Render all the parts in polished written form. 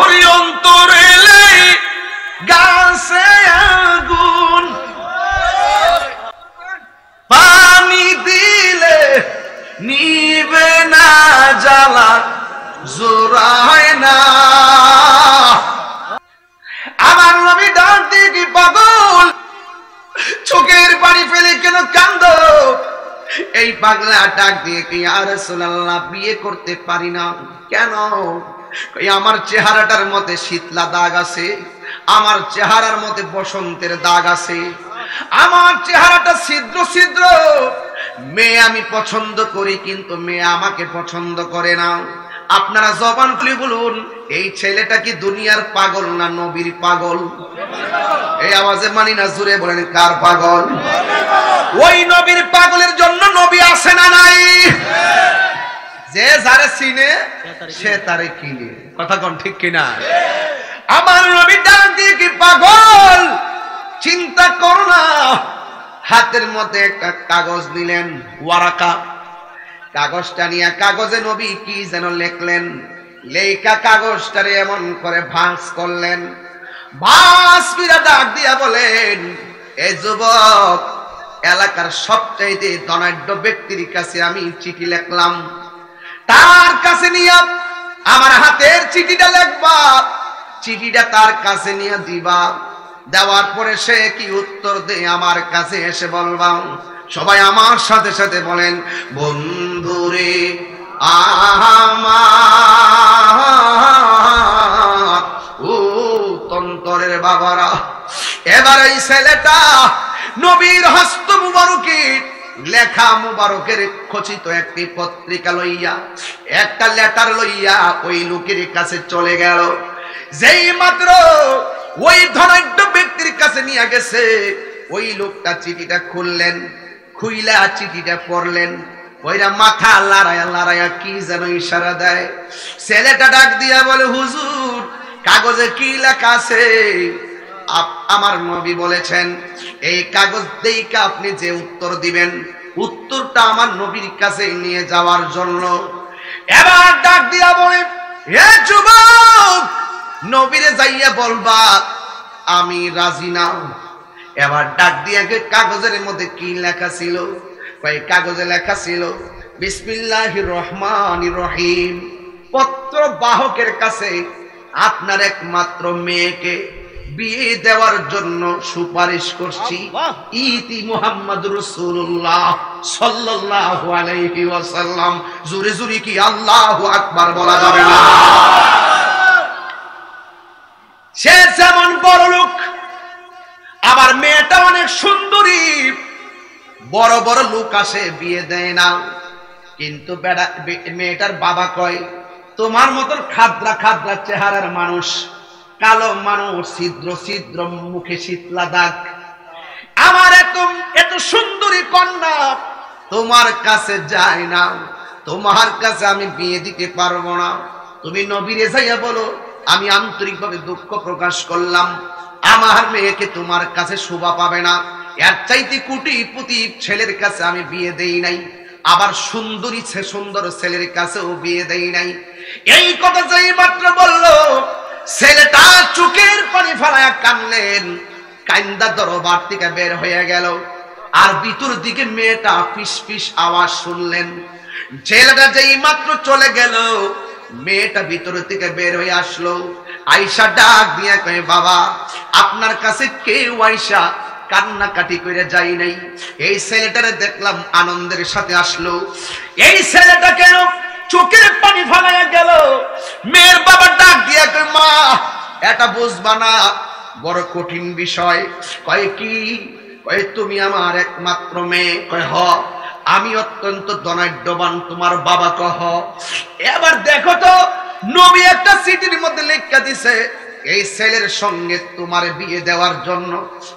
ওরে অন্তরে গাছে আগুন পানি দিলে নিবে না জ্বালা জোড়ায় না। আমার নবী ডাক দিয়ে কি পাগল চোখের পানি ফেলে কেন কান্দো? এই পাগলা ডাক দিয়ে কি ইয়া রাসূলুল্লাহ বিয়ে করতে পারি না কেন? আমার চেহারাটার মধ্যে শীতলা দাগ আছে, আমার চেহারার মধ্যে বসন্তের দাগ আছে, আমার চেহারাটা ছিদ্র ছিদ্র। মেয়ে আমি পছন্দ করি কিন্তু মেয়ে আমাকে পছন্দ করে না। আপনারা জবান খুলে বলুন, এই ছেলেটা কি দুনিয়ার পাগল না নবীর পাগল? এই আওয়াজে মানি না, জুড়ে বলেন কার পাগল? ওই নবীর পাগলের জন্য নবী আসে না নাই? যে যারে চিনে সে তারে কিনে, কথা কোন ঠিক কিনা? আমার নবী ডাক দিয়ে কি পাগল চিন্তা করো না। হাতের মধ্যে একটা কাগজ দিলেন, ওয়ারাকা। কাগজটা নিয়ে কাগজে নবী কি যেন লিখলেন, লেখা কাগজটারে এমন করে ভাঁজ করলেন, ভাঁজ করে ডাক দিয়া বলেন, এই যুবক, এলাকার সবচাইতে ধনাঢ্য ব্যক্তির কাছে আমি চিঠি লিখলাম, তার কাছে নিয়ে আমার হাতের চিঠিটা লিখবা, চিঠিটা তার কাছে নিয়ে দিবা, দেওয়ার পরে সে কি উত্তর দেয় আমার কাছে এসে বলবা। সবাই আমার সাথে সাথে বলেন, বন্ধুরে আমার ও তন্তরের বাবারা। এবার এই ছেলেটা নবীর হস্ত মুবারকে লেখা মুবারকের খচিত একটি পত্রিকা লইয়া, একটা লেটার লইয়া ওই লোকের কাছে চলে গেল। যেই মাত্র ওই ধনাঢ্য ব্যক্তির কাছে নিয়ে গেছে, ওই লোকটা চিঠিটা খুললেন, খুইলা চিঠিটা পড়লেন, ওইরা মাথা লড়াইয়া লড়াইয়া কি যেন ইশারা দেয়। ছেলেটা ডাক দিয়া বলে, হুজুর কাগজে কি লেখা আছে? আমার নবী বলেছেন এই কাগজ দেইকা আপনি যে উত্তর দিবেন, উত্তরটা আমার নবীর কাছে নিয়ে যাওয়ার জন্য। এবার ডাক দিয়া বলে, হে যুবক, নবীরে যাইয়া বলবা আমি রাজি না। এবার ডাক দিয়া কাগজের মধ্যে কি লেখা ছিল? কয় কাগজে লেখা ছিল, বিসমিল্লাহির রহমানির রহিম, পত্র বাহকের কাছে আপনার একমাত্র মেয়েকে বিয়ে দেওয়ার জন্য সুপারিশ করছি। ইতি মুহাম্মদুর রাসূলুল্লাহ সাল্লাল্লাহু আলাইহি ওয়াসাল্লাম। জোরে জোরে কি আল্লাহু আকবার বলা যাবে না? সে যেমন বড় লোক, আবার মেয়েটা অনেক সুন্দরী, বড় বড় লোক আসে বিয়ে দেয় না। কিন্তু মেয়েটার বাবা কয়, তোমার মতন খাদ্রা খাদ্রা চেহারার মানুষ, কালো মানুষ, ছিদ্র ছিদ্র মুখে শীতলা দাগ, আমার এত সুন্দরী কন্যা তোমার কাছে যায় না, তোমার কাছে আমি বিয়ে দিতে পারবো না। তুমি নবীরে যাইয়া বলো আমি আন্তরিকভাবে দুঃখ প্রকাশ করলাম, আমার মেয়েকে তোমার কাছে শোভা পাবে না। এর চাইতে কোটিপতি ছেলের কাছে আমি বিয়ে দেই নাই, আবার সুন্দরী সুন্দর ছেলের কাছেও বিয়ে দেই নাই। এই কথা যেই মাত্র বলল, ছেলেটা চোখের পানি ফেলায়া কানলেন, কান্দা দরবার থেকে বের হয়ে গেল। আর ভিতর দিকে মেয়েটা ফিস ফিস আওয়াজ শুনলেন। ছেলেটা যেই মাত্র চলে গেল, মেয়েটা ভিতর থেকে বের হয়ে আসলো, আয়েশা ডাক দিয়া কয়, বাবা আপনার কাছে কেউ আয়েশা কান্নাকাটি করে যাই নাই। এই ছেলেটারে দেখলাম আনন্দের সাথে আসলো, এই ছেলেটা কেন চোখের পানি ফেলাইয়া গেল? মেয়ের বাবা ডাক দিয়া কয়, মা এটা বুঝবা না, বড় কঠিন বিষয়। কয় কি? কয় তুমি আমার একমাত্র মেয়ে। কয় হ, আমি অত্যন্ত ধনাঢ্যবান, তোমার বাবা কহ। এবার দেখো তো, নবী একটা চিঠির মধ্যে লেখা দিছে, এই ছেলের সঙ্গে তোমার বিয়ে দেওয়ার জন্য।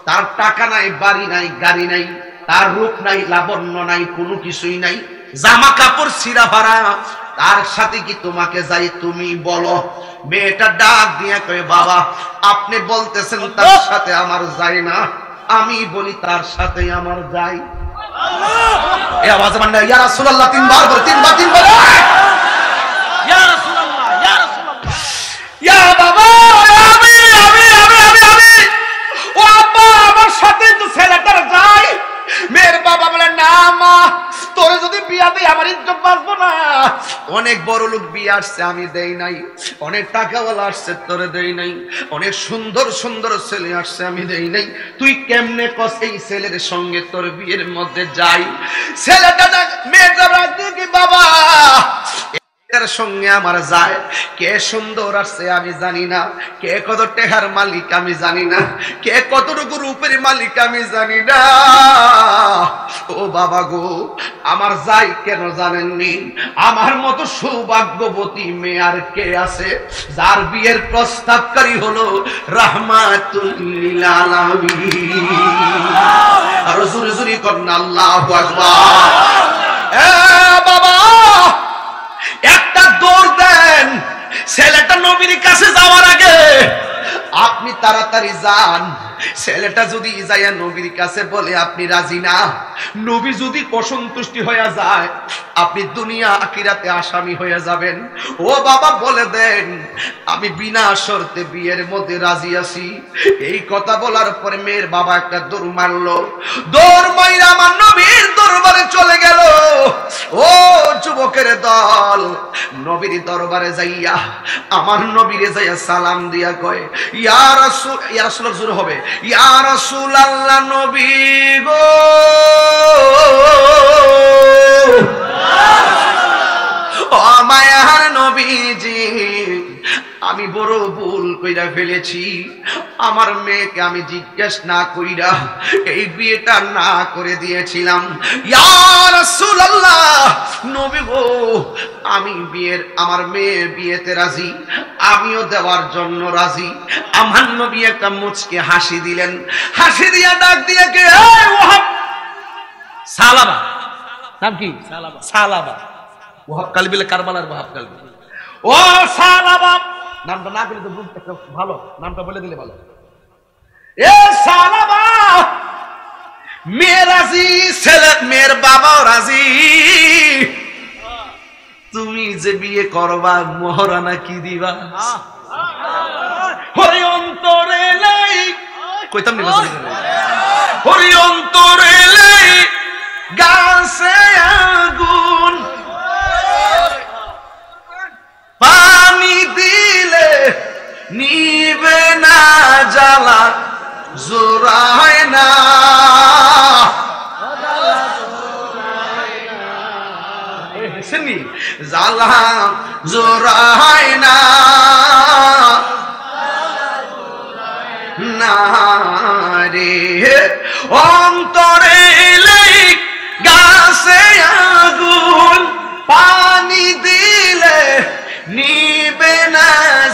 তার টাকা নাই, বাড়ি নাই, গাড়ি নাই, তার রূপ নাই, লাবণ্য নাই, কোনো কিছুই নাই, জামা কাপড় ছিঁড়া ভাড়া, তার সাথে কি তোমাকে যাই তুমি বলো? মেয়েটা ডাক দিয়ে কয়, বাবা আপনি বলতেছেন তার সাথে আমার যাই না, আমি বলি তার সাথে আমার যাই। এই আওয়াজ মানে ইয়া রাসূলুল্লাহ তিনবার বলে, তিনবার ইয়া রাসূলুল্লাহ, ইয়া রাসূলুল্লাহ, ইয়া বাবা অনেক বড় লোক বিয়ে আসছে আমি দেই নাই, অনেক টাকাওয়ালা আসছে তোরে দেই নাই, অনেক সুন্দর সুন্দর ছেলে আসছে আমি দেই নাই, তুই কেমনে কস এই ছেলের সঙ্গে তোর বিয়ের মধ্যে যাই? ছেলেটা মেয়েটা রাখতে কি বাবা এর সঙ্গে আমার যায়, কে সুন্দর আসছে আমি জানি না, কে কত টেহার মালিক আমি জানি না, কে কতটুকু রূপের মালিক আমি জানি না। ও বাবা গো, আমার যাই কেন জানেননি? আমার মতো সৌভাগ্যবতী মেয়ে আর কে আছে যার বিয়ের প্রস্তাবকারী হলো রাহমাতুল লিল আলামিন। আর জোরে জোরে করেন আল্লাহু আকবার। এ বাবা একটা দৌড় দেন, ছেলেটা নবীর কাছে যাওয়ার আগে আপনি তাড়াতাড়ি যান। ছেলেটা যদি যাইয়া নবীর কাছে বলে আপনি রাজি না, নবী যদি অসন্তুষ্টি হয়ে যায় আপনি দুনিয়া আখিরাতে আসামি হয়ে যাবেন। ও বাবা বলে দেন আমি বিনা শর্তে বিয়ের মধ্যে রাজি আছি। এই কথা বলার পরে মেয়ের বাবা একটা দৌড় মারলো, দৌড় মাইরা আমার নবীর দরবারে চলে গেল। ও যুবকের দল, নবীর দরবারে যাইয়া আমার নবীরে যাইয়া সালাম দিয়া কয় ইয়া রাসূল, ইয়া রাসূল জোরে হবে, ইয়া রাসূলুল্লাহ নবী গো, ও মায়ার নবীজি, আমি বড় ভুল কইরা ফেলেছি। আমার মেয়েকে আমি জিজ্ঞেস না কইরা এই বিয়েটা না করে দিয়েছিলাম। ইয়া রাসূলুল্লাহ নবী গো, আমি আমার মেয়ে বিয়েতে রাজি, আমিও দেওয়ার জন্য রাজি। আমার নবী একটা মুচকে হাসি দিলেন, হাসি দিয়া ডাক দিয়ে কে ওয়াহাব সালাবা, নাম কি সালাবা, ওয়াহাব কালবি কারবালার ওয়াহাব কালবি। ও সালাবা, নামটা না বলে তো ভালো, নামটা বলে দিলে ভালো। এ সালাবা, মেয়ে রাজি, ছেলে মেয়ের বাবাও রাজি, তুমি যে বিয়ে করবা মহারানা কি দিবা? হরি অন্তরে লাই কইতাম নি হরি অন্তরে লাই গাছে আগুন, পানি দিলে নিবে না জ্বালা জোড়ায় না, জ্বালা জোড়ায় না না রে, অন্তরে গাছে আগুন, পানি দিলে নিবে না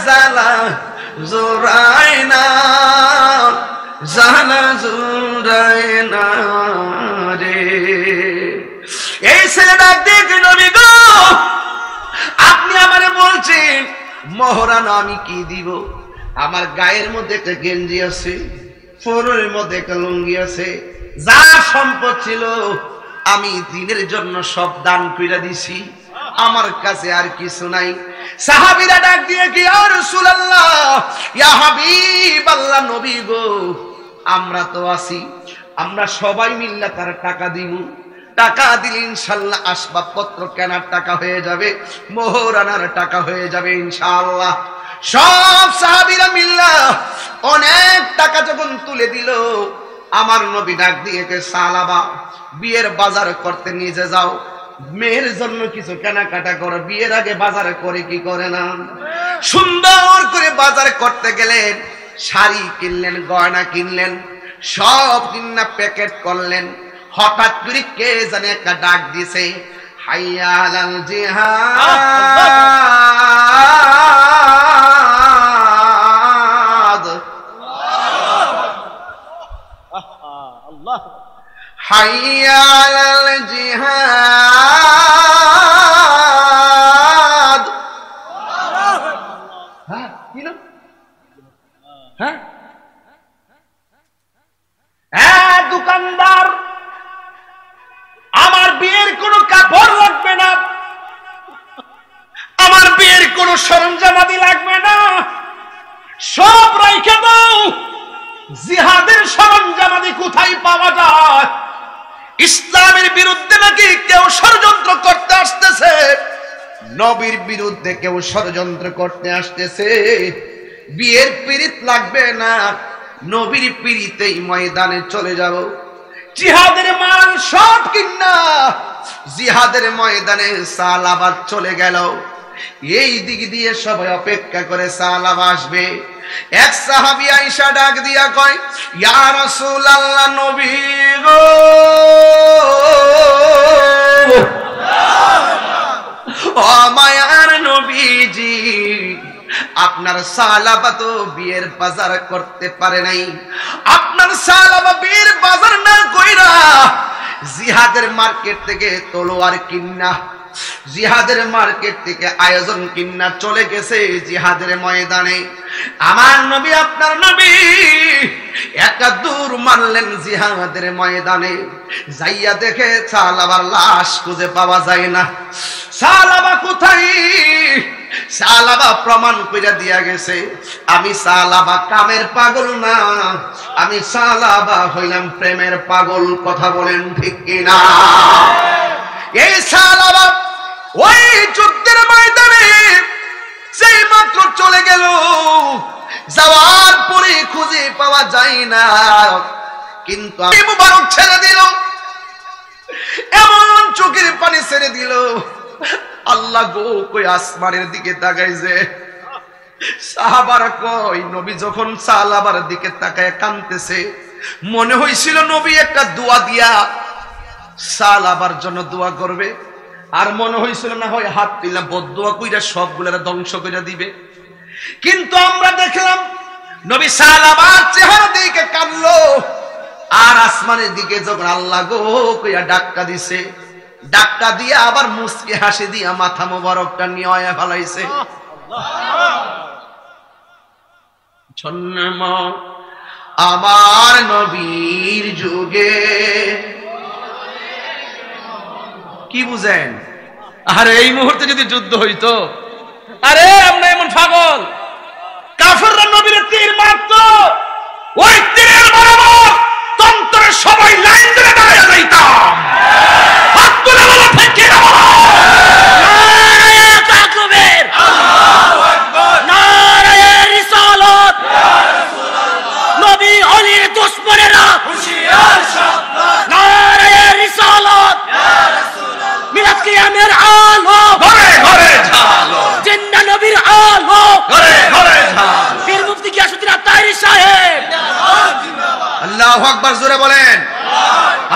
জ্বালা জোড়ায় না, জ্বালা জোড়ায় না রে। এই ছেলেটা দেখে নবী গো, আপনি আমারে বলছেন মহারানা আমি কি দিব? আমার গায়ের মধ্যে একটা গেঞ্জি আছে, ফোরের মধ্যে একটা লুঙ্গি আছে, যা সম্পদ ছিল আমি দিনের জন্য সব দান কইরা দিছি, আমার কাছে আর কিছু নাই। সাহাবীরা ডাক দিয়ে কি ইয়া রাসূলুল্লাহ, ইয়া হাবিবাল্লাহ নবী গো, আমরা তো আছি, আমরা সবাই মিল্লা তার টাকা দিব, টাকা দিলে ইনশাআল্লাহ আসবাবপত্র কেনার টাকা হয়ে যাবে, মোহরানার টাকা হয়ে যাবে ইনশাআল্লাহ। সব সাহাবীরা মিল্লা অনেক টাকা যখন তুলে দিল, আমার নবী ডাক দিয়ে কে সালাবা, বিয়ের বাজার করতে নিজে যাও, মেয়ের জন্য কিছু কেনাকাটা করো। বিয়ের আগে বাজার করে কি করে না? সুন্দর করে বাজার করতে গেলেন, শাড়ি কিনলেন, গয়না কিনলেন, সব কিনা প্যাকেট করলেন। হঠাৎ করে কে জানে একটা ডাক দিছে, হাইয়া আলাল জিহাদ, হাইয়া আলাল জিহাদ। হ্যাঁ কি না? হ্যাঁ হ্যাঁ দোকানদার, আমার বিয়ের কোনো কাপড় লাগবে না, আমার বিয়ের কোনো সরঞ্জামাদি লাগবে না, সব রাইখে দাও। জিহাদের সরঞ্জামাদি কোথায় পাওয়া যায়? ইসলামের বিরুদ্ধে নাকি কেউ ষড়যন্ত্র করতে আসতেছে, নবীর বিরুদ্ধে কেউ ষড়যন্ত্র করতে আসতেছে, বিয়ের পিরিত লাগবে না, নবীর পিরিতেই ময়দানে চলে যাব। জিহাদের মাল সব কিনা জিহাদের ময়দানে সালাবা চলে গেল। এই দিক দিয়ে সবাই অপেক্ষা করে সালাবা আসবে। এক সাহাবী আয়েশা ডাক দিয়া কয়, ইয়া রাসূলুল্লাহ, নবী গো, ও মায়ার নবীজি, আপনার সালাবা তো বিয়ের বাজার করতে পারে নাই। আপনার সালাবা বিয়ের বাজার না কইরা জিহাদের মার্কেট থেকে তলোয়ার কিন্না, জিহাদের মার্কেট থেকে আয়োজন কিন্না চলে গেছে জিহাদের ময়দানে। আমার নবী, আপনার নবী একটা দূর মারলেন জিহাদের ময়দানে, যাইয়া দেখে সালাবার লাশ খুঁজে পাওয়া যায় না। সালাবা কোথায়? সালাবা প্রমাণ কইরা দিয়া গেছে, আমি সালাবা কামের পাগল না, আমি সালাবা হইলাম প্রেমের পাগল। কথা বলেন ঠিক কিনা? এই সালাবা ওই যুদ্ধের ময়দানে সেই মাত্র চলে গেল, যাওয়ার পরে খুঁজে পাওয়া যায় না, কিন্তু মুবারক ছেড়ে দিল, এমন চোখের পানি ছেড়ে দিল। আল্লাহ গো, কই আসমানের দিকে তাকাইছে। সাহাবারা কই, নবী যখন সালাবার দিকে তাকায় কাঁদতেছে, মনে হইছিল নবী একটা দোয়া দিয়া সালাবার জন্য দোয়া করবে, আর মনে হইছিল না হয় হাত দিলা বদদোয়া কইরা সবগুলার ধ্বংস কইরা দিবে। কিন্তু আমরা দেখলাম নবী সালাবার চেহারা দিকে কাঁদলো, আর আসমানের দিকে যখন আল্লাহ গো কইয়া ডাক্কা দিছে, ডাক্কা দিয়া আবার মুস্কি হাসি দিয়া মাথা মোবারকটা নিয়ে ফেলাইছে। জন্ম আমার নবীর যুগে, কি বুঝেন? আরে এই মুহূর্তে যদি যুদ্ধ হইতো, আরে আমরা এমন পাগল, কাফেররা নবীর তীর মারতো, ওই তীরের বরাবর তন্ত্রে সবাই লাইন ধরে দাঁড়িয়ে যাইতাম। হাত তুলে বলো ঠিক কি না? নারায়ে তাকবীর, আল্লাহু আকবার, নারায়ে রিসালাত, ইয়া রাসূলুল্লাহ, নবী অলির দুশমনেরা হুশিয়ার সাবধান, নারায়ে রিসালাত, ইয়া রাসূলুল্লাহ, মিলাদ কিয়ামের আলো ঘরে ঘরে ঝালো, জিন্না নবীর আলো ঘরে ঘরে ঝালো। পীর মুফতি গিয়াসউদ্দিন আত্তারি সাহেব, আল্লাহু আকবার, জোরে বলেন,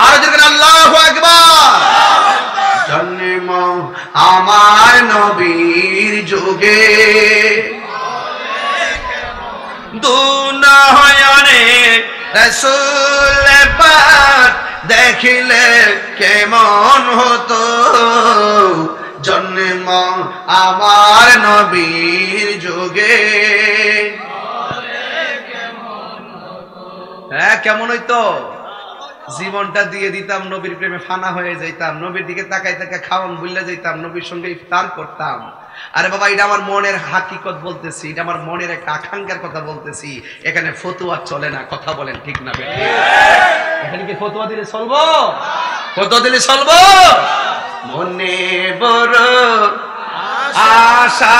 আর জোরে আল্লাহু আকবার। জন্ম আমার নবীর যুগে, দুনয়নে রাসূল পাক দেখিলে কেমন হতো, জন্ম আমার নবীর যুগে। হ্যাঁ, কেমন হইতো? জীবনটা দিয়ে দিতাম, নবীর প্রেমে ফানা হয়ে যাইতাম, নবীর দিকে তাকাই তাকাই খাওয়ান ভুলে যাইতাম, নবীর সঙ্গে ইফতার করতাম। আরে বাবা, এটা আমার মনের হাকিকত বলতেছি, এটা আমার মনের একটা আকাঙ্ক্ষার কথা বলতেছি। এখানে ফতুয়া চলে না, কথা বলেন ঠিক না? এখানে কি ফতুয়া দিলে চলবো? ফতুয়া দিলে চলবো? মনে বড় আশা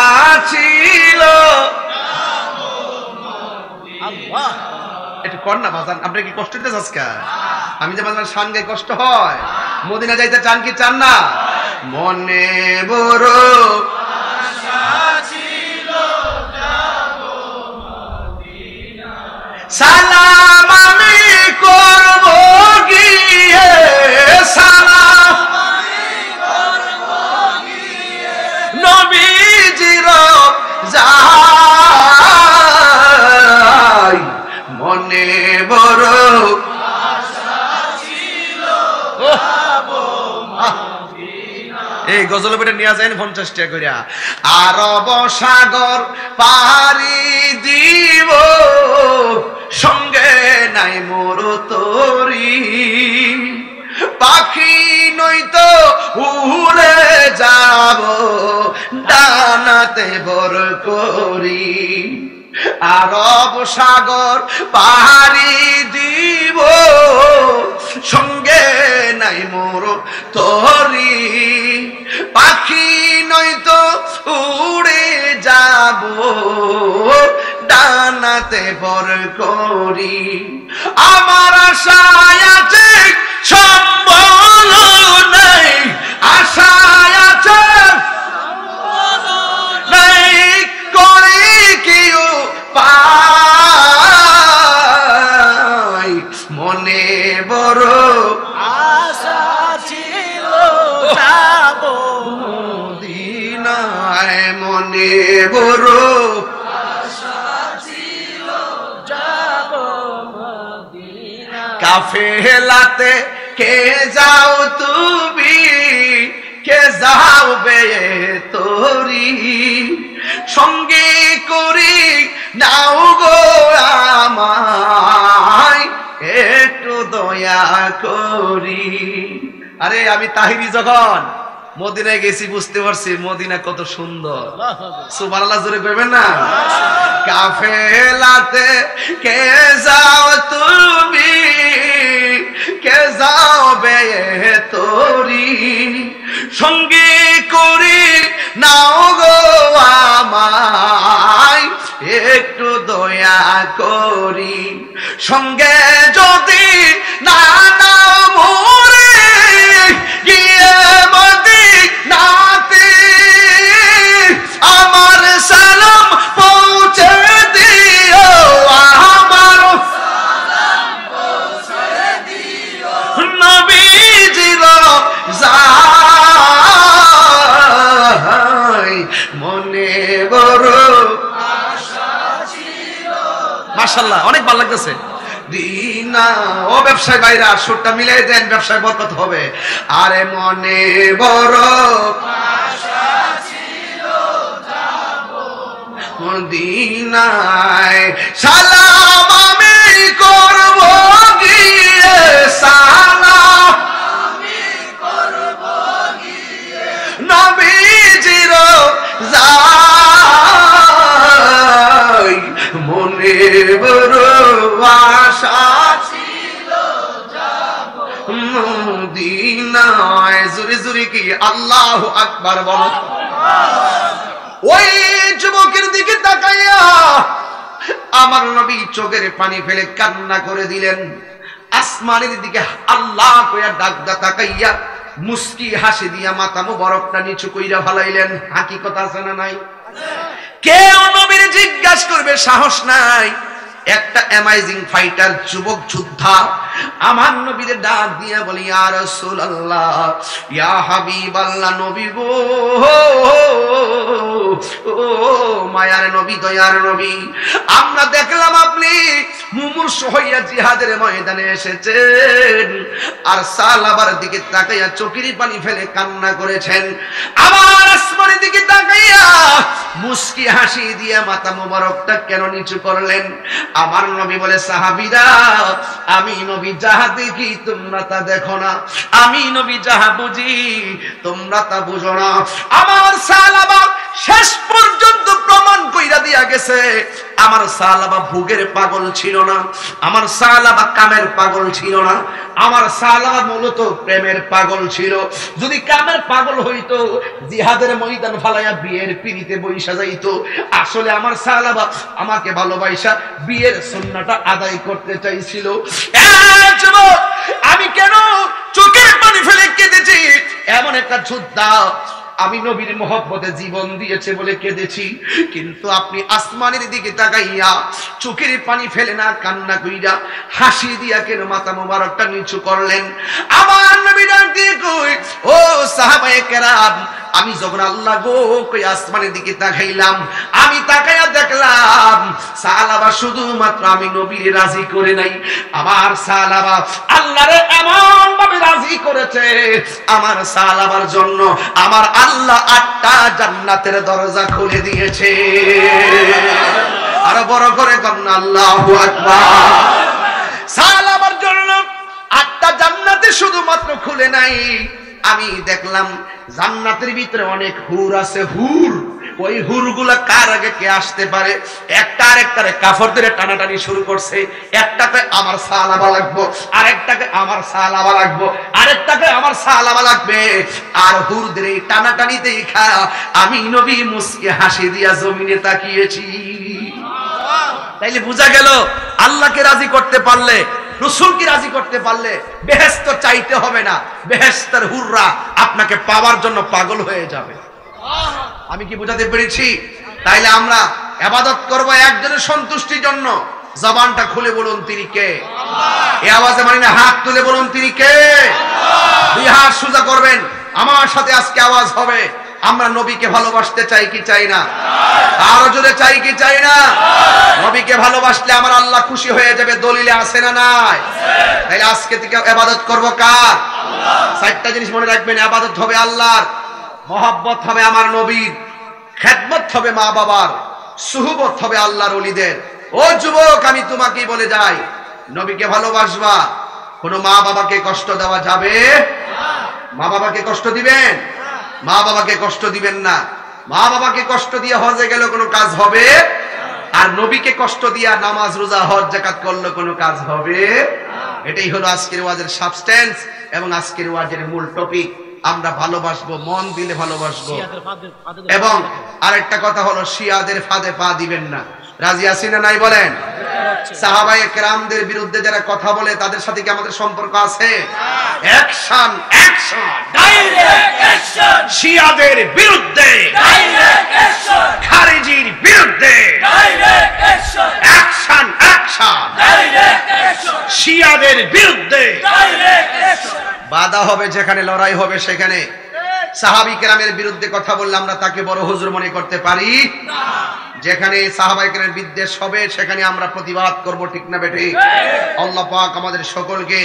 ছিল, আল্লাহ একটু কন্যা বাজান, আপনার কি কষ্ট হইতেছে আজকে? আমি যে বাজান শান গাই কষ্ট হয়। মদিনা যাইতে চান কি চান না? মনে বড় আশা ছিল, যাব মদিনা, সালাম আমি করব গিয়ে, সালাম আমি করব গিয়ে নবীজির যাই, মনে বড় আশা ছিল, যাব মদিনা। এই গজল বেটা নিয়ে যায় 50 টাকা কইরা। আরব সাগর পাড়ি দিব, সঙ্গে নাই মোর তরি, পাখি নইতো উড়ে যাব ডানাতে ভর করি, আরব সাগর পাড়ি দিব, সঙ্গে নাই মোর তরি, পাখি নয়তো উড়ে যাব ডানাতে ভর করি। আমার আশায় আছে সম্বল নাই, আশায় আছে নাই, করে কেউ পাই মনে বড় আশা ছিল যাব মদিনায়, মনে বড় আশা ছিল যাব মদিনা। কাফেলাতে কে যাও তুমি, কে যাও বে তোরি, সঙ্গে করি নাও গো আমায় একটু দয়া করি। আরে আমি তাহিরি যখন মদিনায় গেছি বুঝতে পারছি মদিনা কত সুন্দর। সুবহানাল্লাহ জোরে কইবেন না? কাফেলাতে কে যাও তুমি, কে যাও বে তোরি, সঙ্গে করি নাও গো আমায় একটু দয়া করি। সঙ্গে যদি না নাও মোরে গিয়ে মদিনাতে আমার সালাম পৌঁছে দিও, আমার সালাম পৌঁছে দিও নবীজির যায় মনে বড় আশা ছিল। মাশাআল্লাহ অনেক ভালো লাগতেছে। দিনা ও ব্যবসায়ী ভাইরা সুরটা মিলাই দেন, ব্যবসায় বরকত হবে। আরে মনে বড় আশা ছিল যাব মদিনায়, সালাম আমি করব গিয়ে, সালাম আমি করব গিয়ে নবীজির যায় মনে বড় আশা ছিল যাব মদিনায়। জোরে জোরে কি আল্লাহু আকবার বলো। ওই যুবকের দিকে তাকাইয়া আমার নবী চোখের পানি ফেলে কান্না করে দিলেন। আসমানের দিকে আল্লাহ কইয়া ডাকদা তাকাইয়া মুস্কি হাসি দিয়া মাথা মুবারকটা নিচু কইরা ফালাইলেন। হাকিকত আছে না নাই? কেউ নবীর জিজ্ঞাসা করবে সাহস নাই। একটা অ্যামেজিং ফাইটার যুবক যোদ্ধা আমার নবীর ডাক দিয়া বলি, ইয়া রাসূলুল্লাহ, ইয়া হাবিবাল্লাহ, নবী গো, ও মায়ার নবী, দয়ার নবী, আমরা দেখলাম আপনি মুমূর্ষু হইয়া জিহাদের ময়দানে এসেছেন, আর সালাবার দিকে তাকাইয়া চোখের পানি ফেলে কান্না করেছেন। আবার আসমানের দিকে তাকাইয়া মুস্কি হাসি দিয়া মাথা মোবারকটা কেন নিচু করলেন? আমার নবী বলে, সাহাবীরা, আমি নবী যাহা দেখি তোমরা তা দেখো না, আমি নবী যাহা বুঝি তোমরা তা বুঝো না। আমার সালাবা শেষ পর্যন্ত প্রমাণ কইরা দিয়া গেছে, আমার সালাবা ভোগের পাগল ছিল না, আমার সালাবা কামের পাগল ছিল না, আমার সালাবা মূলত প্রেমের পাগল ছিল। যদি কামের পাগল হইতো জিহাদের ময়দান ফালাইয়া বিয়ের পিড়িতে বইসা যাইতো। আসলে আমার সালাবা আমাকে ভালোবাসা বিয়ের সুন্নাহটা আদায় করতে চাইছিল। আমি কেন চোখের পানি ফেলে কেঁদেছি? এমন একটা যোদ্ধা আমি নবীর মহব্বতে জীবন দিয়েছে বলে কেঁদেছি। কিন্তু আপনি আসমানের দিকে তাকাইয়া চোখের পানি ফেলে না কান্না কইরা হাসি দিয়া কেন মাথা মোবারকটা নিচু করলেন? আমার নবী ডাক দিয়ে কই, ও সাহাবায়ে কেরাম, আমি যখন আল্লাহ গো কই আসমানের দিকে তাকাইলাম, আমি তাকাইয়া দেখলাম সালাবা শুধুমাত্র আমি নবীর রাজি করে নাই, আমার সালাবা আল্লাহরে এমন ভাবে রাজি করেছে, আমার সালাবার জন্য আমার আল্লাহ 8টা জান্নাতের দরজা খুলে দিয়েছে। আরো বড় করে কন্যা আল্লাহু আকবার। সালাবার জন্য 8টা জান্নাতে শুধুমাত্র খুলে নাই, আমি দেখলাম জান্নাতের ভিতরে অনেক হুর আছে, হুর ওই হুরগুলা কার আগে কে আসতে পারে, একটা আরেকটারে কাফর ধরে টানাটানি শুরু করছে। একটাকে আমার সালাবা লাগবো, আরেকটাকে আমার সালাবা লাগবো, আরেকটাকে আমার সালাবা লাগবে। আর হুরদের এই টানাটানিতে আমি নবী মুসকে হাসি দিয়া জমিনে তাকিয়েছি। তাইলে বোঝা গেল আল্লাহকে রাজি করতে পারলে, রাসূলকে রাজি করতে পারলে বেহেশত চাইতে হবে না, বেহেশতের হুররা আপনাকে পাওয়ার জন্য পাগল হয়ে যাবে। আমি কি বোঝাতে পেরেছি? তাইলে আমরা ইবাদত করব একজনের সন্তুষ্টির জন্য। জবানটা খুলে বলুন তিনি কে? এই আওয়াজে মানে না, হাত তুলে বলুন তিনি কে? দুই হাত সোজা করবেন, আমার সাথে আজকে আওয়াজ হবে, আমরা নবীকে ভালোবাসতে চাই কি চাই না? আরো জোরে চাই কি চাই না? নবীকে ভালোবাসলে আমার আল্লাহ খুশি হয়ে যাবে, দলিলে আছে না নাই? তাই আজকে থেকে ইবাদত করব কার? চারটা জিনিস মনে রাখবেন, ইবাদত হবে আল্লাহর, মহব্বত হবে আমার নবীর, খেদমত হবে মা বাবার, সুহবত হবে আল্লাহর ওলিদের। ও যুবক, আমি তোমাকেই বলে যাই, নবীকে ভালোবাসবা, কোন মা বাবাকে কষ্ট দেওয়া যাবে? মা বাবাকে কষ্ট দিবেন? মা বাবাকে কষ্ট দিবেন না। মা বাবাকে কষ্ট দিয়ে হজে গেলে কোনো কাজ হবে? আর নবীকে কষ্ট দিয়া নামাজ রোজা হজ যাকাত করলে কোনো কাজ হবে? এটাই হলো আজকের ওয়াজের সাবস্টেন্স এবং আজকের ওয়াজের মূল টপিক। আমরা ভালোবাসবো, মন দিলে ভালোবাসবো। এবং আরেকটা কথা হলো, শিয়াদের ফাঁদে পা দিবেন না। রাজি আছেন না নাই বলেন? সাহাবায়ে কেরামদের বিরুদ্ধে যারা কথা বলে তাদের সাথে কি আমাদের সম্পর্ক আছে? Action, action, direct action. শিয়াদের বিরুদ্ধে ডাইরেক্ট অ্যাকশন। খারিজির বিরুদ্ধে direct action. Action, action, direct action. শিয়াদের বিরুদ্ধে ডাইরেক্ট অ্যাকশন। বাধা হবে যেখানে, লড়াই হবে সেখানে। সাহাবী কেরামের বিরুদ্ধে কথা বললে আমরা তাকে বড় হুজুর মনে করতে পারি না। যেখানে সাহাবায়ে কেরামের বিদ্বেষ হবে সেখানে আমরা প্রতিবাদ করব, ঠিক না বেঠি? আল্লাহ পাক আমাদের সকলকে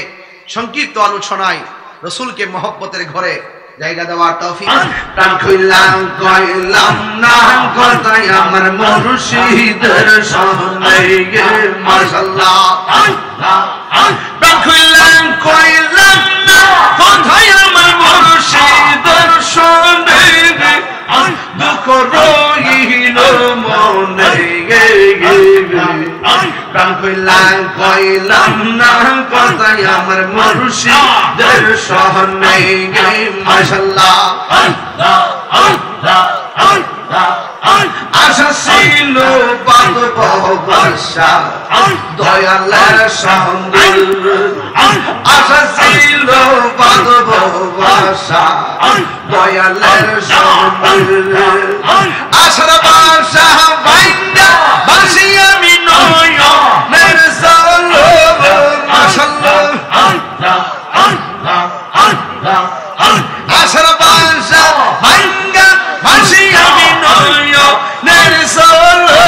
সংক্ষিপ্ত আলোচনায় রাসূলকে মহব্বতের ঘরে জায়গা দেওয়ার তৌফিক। প্রাণ খুইলাম কইলাম না কথাই আমার মুর্শিদের সামনে গে মাশাআল্লাহ। প্রাণ খুইলাম কইলাম না কথাই আমার মুর্শিদের সামনে গে, দুঃখ রইল মনে গে গে। প্রাণ খুইলাম কইলাম না কথাই আমার মুর্শিদের সামনে গে মাশাআল্লাহ। আশা ছিল বাঁধব বর্ষা দয়ালের সঙ্গে, আশা ছিল বাঁধব বর্ষা দয়ালের সঙ্গে। আশার বাসা ভাঙ্গা বাসি আমি নয়নের জলে মাশাআল্লাহ। আশার বাসা ভাঙ্গা বাসি আমি নয়নের জলে,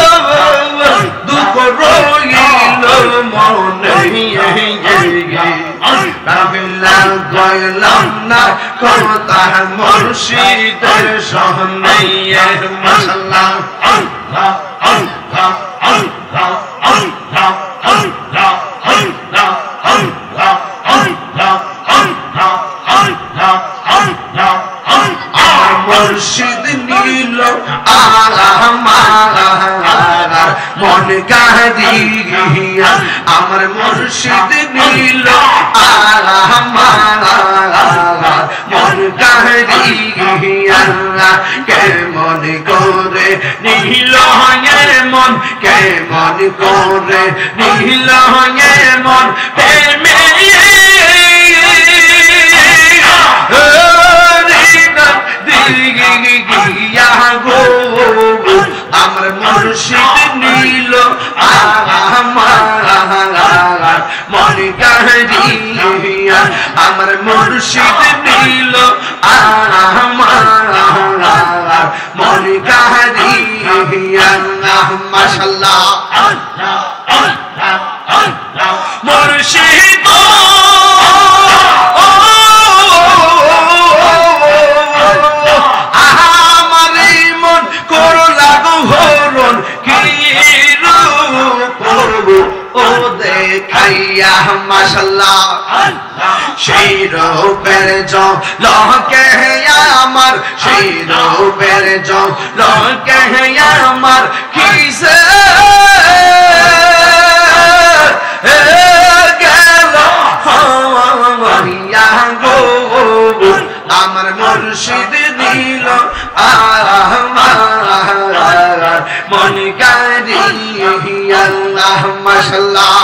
দুঃখ রইল মনে গয়লাম না কথা মুর্শিদের সামনে মাশাআল্লাহ। মুর্শিদ নীল আমার মন কাঁদিয়া, আমার মুর্শিদ নীল আমার মন কাঁদিয়া। কেমন করে নীল মন, কেমন করে নীল মন প্রেমে আমার মুর্শিদ নীল আমার মন কাঁদিয়া, আমার মুর্শিদ নীল আমার মন কাঁদিয়া মাশাআল্লাহ। মুর্শিদ দেখাইয়া মাশাআল্লাহ সেই রূপের ঝলকে আমার সেই রূপের ঝলকে আমার কিসে গেল হইয়া গো আমার মুর্শিদ দিল মন কারিয়া আল্লাহ মাশাআল্লাহ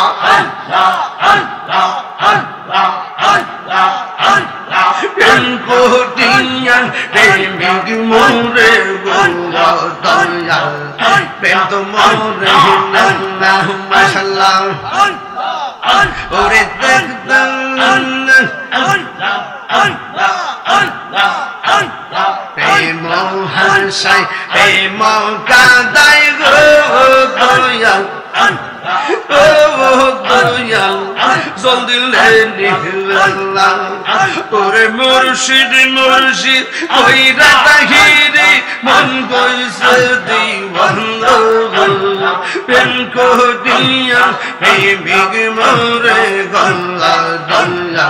কোটিয়ান প্রেমিক মোরে গোয়া দয়াল প্রেম তো মোরে না মাশাআল্লাহ ওরে দেখতাম প্রেম হাসাই প্রেম কাদাই গো দয়াল জলদি লেনিল্লাহ ওরে মুর্শিদ মুর্শিদ কইরা তাহিরি মন কইছে দিওয়ানা প্রেম করিয়া প্রেমিক মোরে গল্লা দল্লা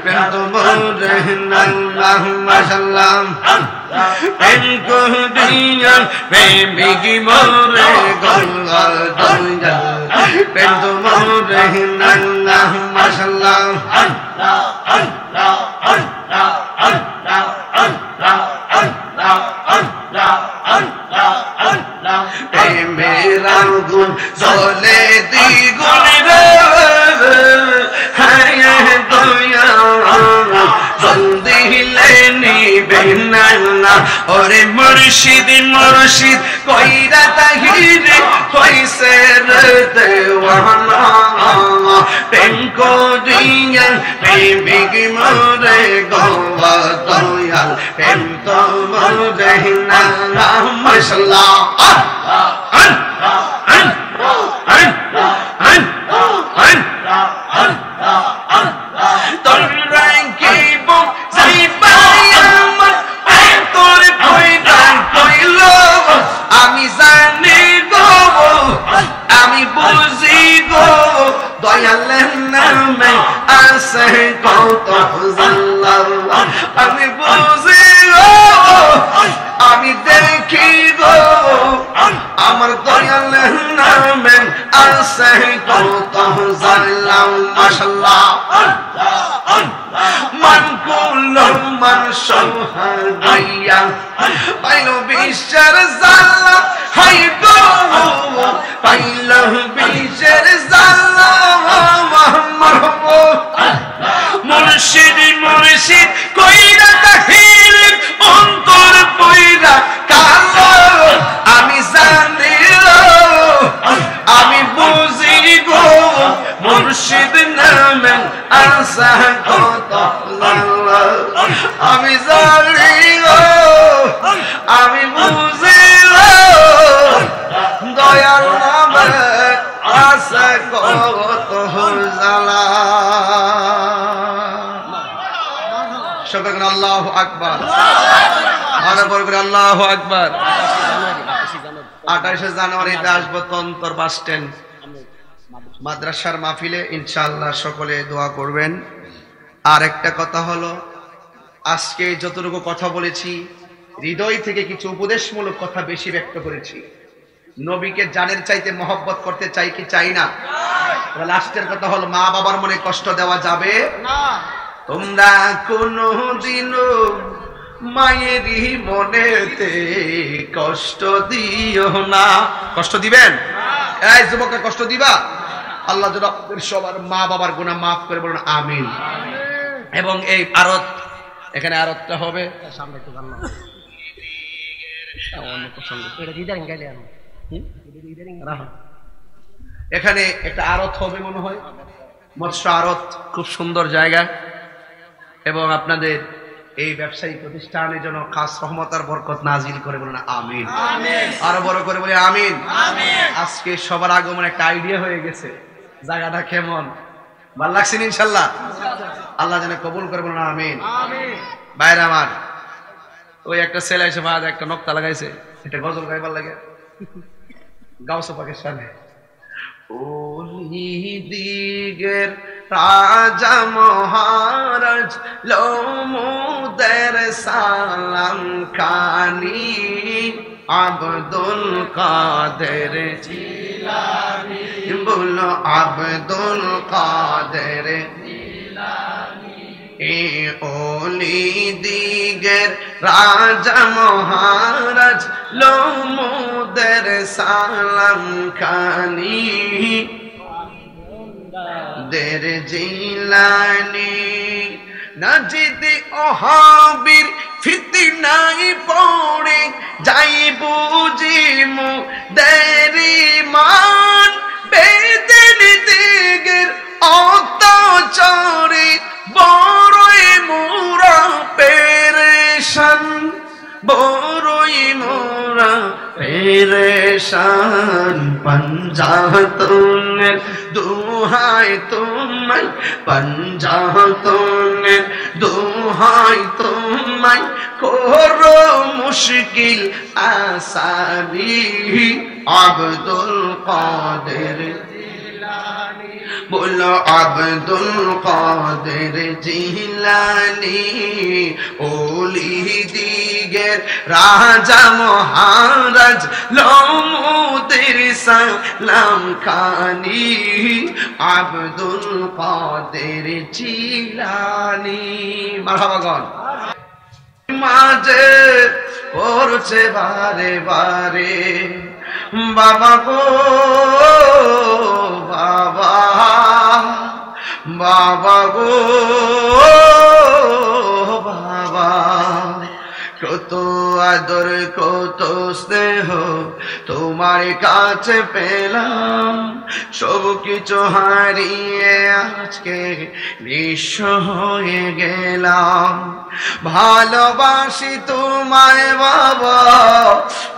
প্রেম তো মোরে নাল্লাহ মাশাআল্লাহ প্রেম করিয়া প্রেমিক মোরে গল্লা দল্লা প্রেম তো মোরে নাল্লাহ মাশাআল্লাহ মেরা গুণ চলে দ্বিগুণ রে হ্যাঁ দয়া জলদি নিবে না ওরে মুর্শিদ মুর্শিদ কইরা তাহিরে কইছে রে দেওয়ানা প্রেম করিয়া প্রেমিক মোরে গোয়া দয়াল প্রেম তো মোরে না মাশাআল্লাহ আমি জানি গো আমি বুঝি গো দয়ালের নামে আছে কত জাল্লা আমি বুঝি গো আমি দেখি গো আমার দয়ালের নামে আছে কত জাল্লা মাশাআল্লাহ মান কুল্লু মান সহাইয়া পাইলো বিশ্বের জাল্লা হাই গো পাইলো বিশ্বের জাল্লা মুর্শিদ মুর্শিদ কইরা তাহির অন্তর পয়রা কালো আমি জানি আমি বুঝি গো মুর্শিদ নামে আসা কত আমি জানি গো আমি বুঝি গো দয়াল নামে আসা কত জালা সকলে আল্লাহু আকবার আরে বড় করে আল্লাহু আকবার 28 জানুয়ারিতে আসবো তন্তর বাস স্ট্যান্ড মাদ্রাসার মাহফিলে ইনশাআল্লাহ সকলে দোয়া করবেন আর একটা কথা হলো আজকে যতটুকু কথা বলেছি হৃদয় থেকে কিছু উপদেশমূলক কথা বেশি ব্যক্ত করেছি নবীকে জানের চাইতে মহব্বত করতে চাই কি চাই না লাস্টের কথা হলো মা বাবার মনে কষ্ট দেওয়া যাবে না তোমরা কোনদিনও মায়েরই মনেতে কষ্ট দিও না কষ্ট দিবেন এই যুবকরা কষ্ট দিবা আল্লাহ যেন আপনাদের সবার মা বাবার গুনাহ মাফ করে বলুন আমিন এবং এই আরত এখানে আরতটা হবে সামনে একটু জানলাম অন্য প্রসঙ্গ এটা দিদারিং গাইলে আনো এখানে একটা আরত হবে মনে হয় মৎস্য আরত খুব সুন্দর জায়গা এবং আপনাদের এই ব্যবসায়িক প্রতিষ্ঠানের জন্য খাস রহমত আর বরকত নাজিল করে বলুন আমিন আরো বড় করে বলি আমিন আজকে সবার আগমন একটা আইডিয়া হয়ে গেছে জায়গাটা কেমন ভালো লাগছে ইনশাআল্লাহ আল্লাহ যেন কবুল করে বলুন আমিন বাইরে আমার ওই একটা ছেলে এসে ভাত একটা নকতা লাগাইছে এটা গজল গাইবার লাগে গাউসে পাকিস্তানে ওলি দিগের রাজা মহারাজ লোমুদের সালাম খানি আব্দুল কাদের জিলানী বলো আব্দুল কাদের এ ওলি দিগের রাজা মহারাজ লোমুদের সালাম খানি দের জিলানী নাজিদ ওহাবীর ফিতনায় পড়ে যাই বুঝিমু দেরি মান বেদিন দিগের অত্যাচারে বড়ই মোরা পেরেশান বড়ই মোরা পেরেশান পঞ্জাতনের দোহাই তোমায় পঞ্জাতনের দোহাই তোমায় করো মুশকিল আসানি আব্দুল কাদের জিলানী বলো আব্দুল কাদের জিলানী ওলি দিগের রাজা মহারাজ লোমুদের সালাম খানি আব্দুল কাদের জিলানী মারহাবা গান মাঝে পড়ছে বারে বারে বাবা গো বাবা বাবা গো বাবা কত আদর কত স্নেহ তোমার কাছে পেলাম সব কিছু হারিয়ে আজকে নিঃস্ব হয়ে গেলাম ভালোবাসি তোমায় বাবা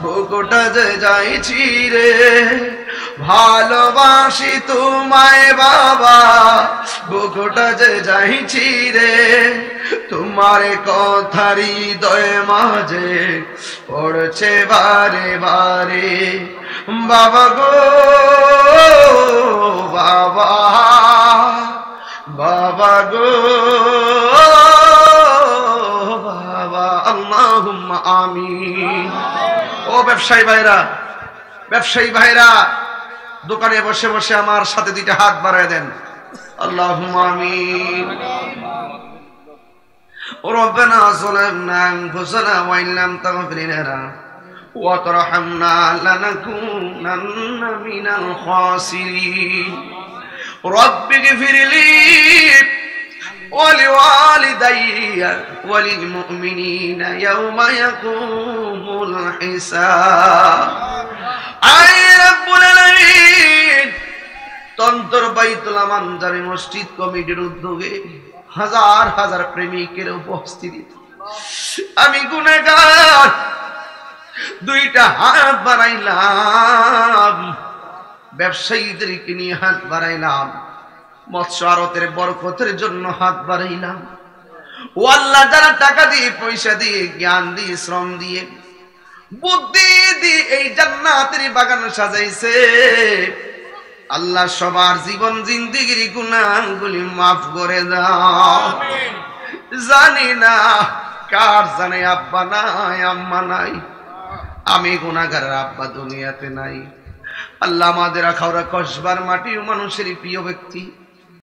বুকটা যে যাইছি রে ভালোবাসি তোমায় বাবা বুকটা যে যাইছি রে তোমার কথা হৃদয় মাঝে পড়ছে বারে বারে বাবা গো বাবা বাবা গো বাবা আল্লাহুম্মা আমিন। ও ব্যবসায়ী ভাইরা দোকানে বসে বসে আমার সাথে দুইটা হাত বাড়ায় দেন আল্লাহুম্মা আমিন। ربنا ظلمنا أنفسنا وإن لم تغفر لنا وترحمنا لنكونن من الخاسرين رب اغفر لي ولوالدي وللمؤمنين يوم يقوم الحساب أي رب العالمين তন্তর বাইতুল আমানজারি মসজিদ কমিটির উদ্যোগে হাজার হাজার প্রেমিকের উপস্থিতি আমি গুনাহগার দুইটা হাত বাড়াইলাম ব্যবসায়ীদেরকে নিয়ে হাত বাড়াইলাম মৎস্য আড়তের বরকতের জন্য হাত বাড়াইলাম ও আল্লাহ যারা টাকা দিয়ে পয়সা দিয়ে জ্ঞান দিয়ে শ্রম দিয়ে বুদ্ধি দিয়ে এই জান্নাতের বাগান সাজাইছে আল্লাহ সবার জীবন জিন্দেগির গুনাহগুলি মাফ করে দাও জানি না কার জানে আব্বা নাই আম্মা নাই আমি গুনাহগারের আব্বা দুনিয়াতে নাই আল্লাহ আমাদের আখাউড়া কসবার মাটি ও মানুষের প্রিয় ব্যক্তি